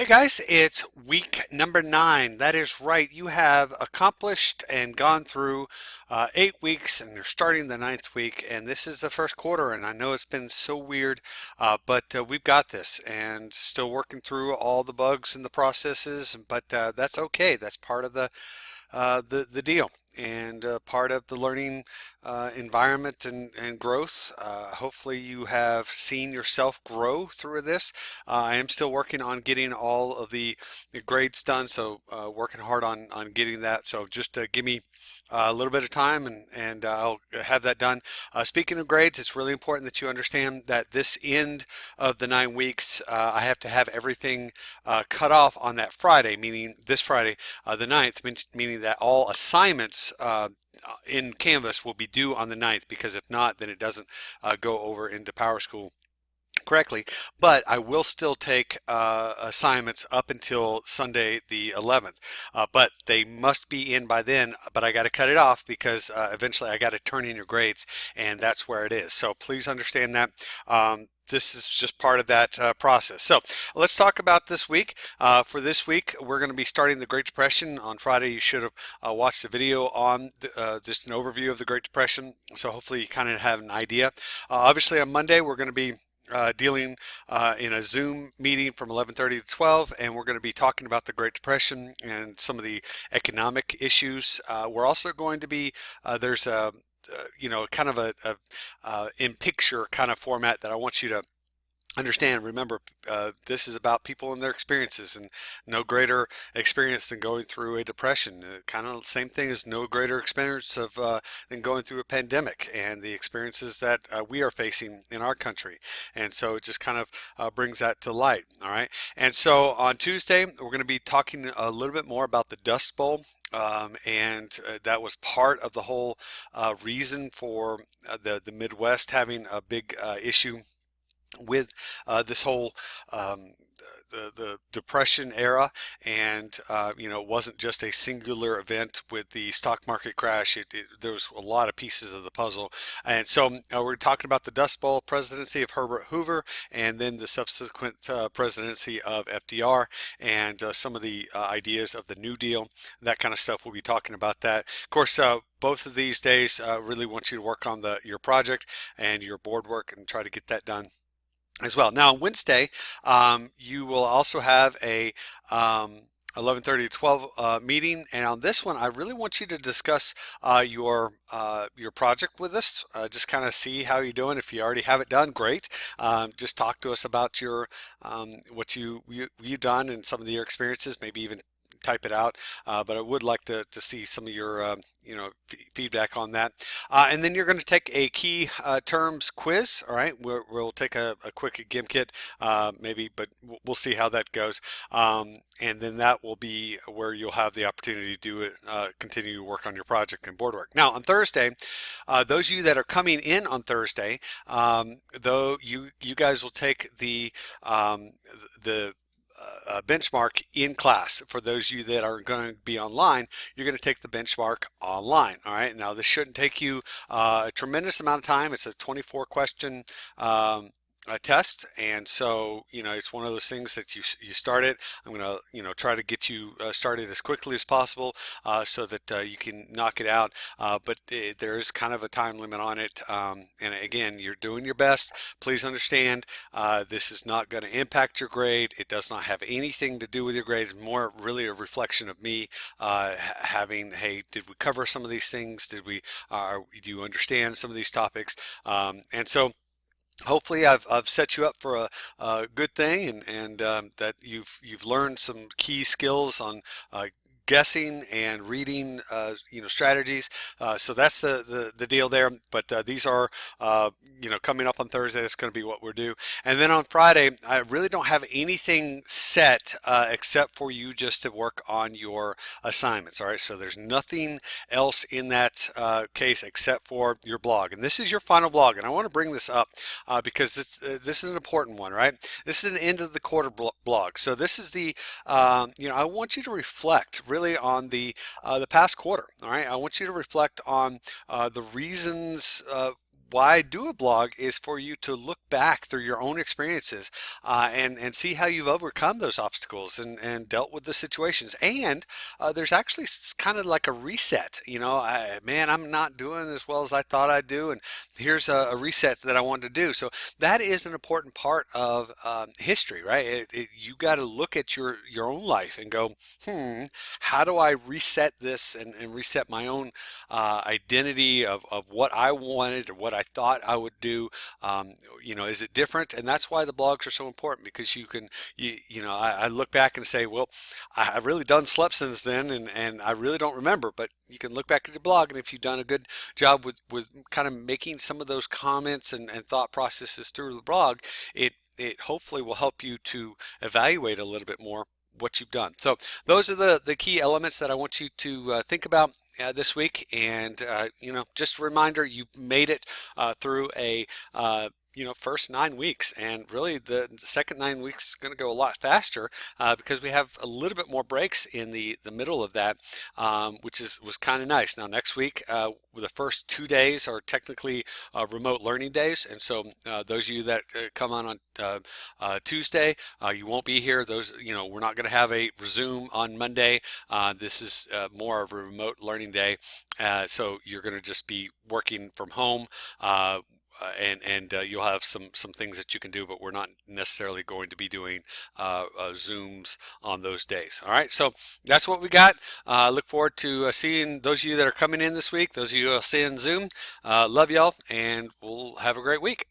Hey guys, it's week number 9. That is right. You have accomplished and gone through 8 weeks, and you're starting the ninth week. And this is the first quarter. And I know it's been so weird, but we've got this, and still working through all the bugs and the processes. But that's okay. That's part of the deal, and part of the learning environment and growth. Hopefully you have seen yourself grow through this. I am still working on getting all of the grades done, so working hard on getting that. So just give me a little bit of time, and I'll have that done. Speaking of grades, it's really important that you understand that this end of the 9 weeks, I have to have everything cut off on that Friday, meaning this Friday, the 9th, meaning that all assignments in Canvas will be due on the 9th, because if not, then it doesn't go over into PowerSchool correctly. But I will still take assignments up until Sunday the 11th, but they must be in by then. But I got to cut it off because eventually I got to turn in your grades, and that's where it is. So please understand that. This is just part of that process. So let's talk about this week. For this week, we're going to be starting the Great Depression. On Friday, you should have watched the video on just an overview of the Great Depression. So hopefully you kind of have an idea. Obviously on Monday, we're going to be dealing in a Zoom meeting from 11:30 to 12, and we're going to be talking about the Great Depression and some of the economic issues. We're also going to be there's a kind of a in picture kind of format that I want you to understand. Remember, this is about people and their experiences, and no greater experience than going through a depression. Kind of the same thing as no greater experience of than going through a pandemic and the experiences that we are facing in our country. And so it just kind of brings that to light. All right. And so on Tuesday, we're going to be talking a little bit more about the Dust Bowl. And that was part of the whole reason for the Midwest having a big issue with this whole the Depression era. And it wasn't just a singular event with the stock market crash. There was a lot of pieces of the puzzle. And so we're talking about the Dust Bowl presidency of Herbert Hoover, and then the subsequent presidency of FDR, and some of the ideas of the New Deal, that kind of stuff. We'll be talking about that. Of course, both of these days, really want you to work on your project and your board work and try to get that done as well. Now on Wednesday, you will also have a 11:30 to 12 meeting, and on this one I really want you to discuss your project with us. Just kind of see how you're doing. If you already have it done, great. Just talk to us about your what you've done and some of your experiences, maybe even type it out, but I would like to see some of your feedback on that. And then you're going to take a key terms quiz. All right, we'll take a quick GIMP maybe, but we'll see how that goes. And then that will be where you'll have the opportunity to do it, continue to work on your project and board work. Now on Thursday, those of you that are coming in on Thursday, though you guys will take the benchmark in class. For those of you that are going to be online, you're going to take the benchmark online. All right. Now this shouldn't take you a tremendous amount of time. It's a 24 question a test, and so it's one of those things that you start it. I'm gonna try to get you started as quickly as possible, so that you can knock it out, but there is kind of a time limit on it, and again, you're doing your best. Please understand, this is not going to impact your grade. It does not have anything to do with your grade. It's more really a reflection of me having, hey, did we cover some of these things? Do you understand some of these topics? And so hopefully I've set you up for a good thing, and that you've learned some key skills on guessing and reading strategies. So that's the deal there. But these are coming up on Thursday. That's going to be what we're due. And then on Friday, I really don't have anything set except for you just to work on your assignments. All right, so there's nothing else in that case except for your blog, and this is your final blog. And I want to bring this up because this is an important one, right? This is an end of the quarter blog. So this is the I want you to reflect really on the past quarter. All right, I want you to reflect on the reasons why I do a blog is for you to look back through your own experiences and see how you've overcome those obstacles and dealt with the situations. And there's actually kind of like a reset. Man, I'm not doing as well as I thought I'd do, and here's a reset that I wanted to do. So that is an important part of history, right? You got to look at your own life and go, how do I reset this and reset my own identity of what I wanted or what I thought I would do? Is it different? And that's why the blogs are so important, because I look back and say, well, I've really done slept since then, and I really don't remember. But you can look back at your blog, and if you've done a good job with kind of making some of those comments and thought processes through the blog, it hopefully will help you to evaluate a little bit more what you've done. So those are the key elements that I want you to think about this week. And just a reminder, you've made it through a first 9 weeks, and really the second 9 weeks is going to go a lot faster because we have a little bit more breaks in the middle of that, which was kind of nice. Now next week, the first 2 days are technically remote learning days, and so those of you that come on Tuesday, you won't be here. We're not going to have a resume on Monday. This is more of a remote learning day, so you're going to just be working from home. And you'll have some things that you can do, but we're not necessarily going to be doing Zooms on those days. All right, so that's what we got. Look forward to seeing those of you that are coming in this week, those of you who will see in Zoom. Love y'all, and we'll have a great week.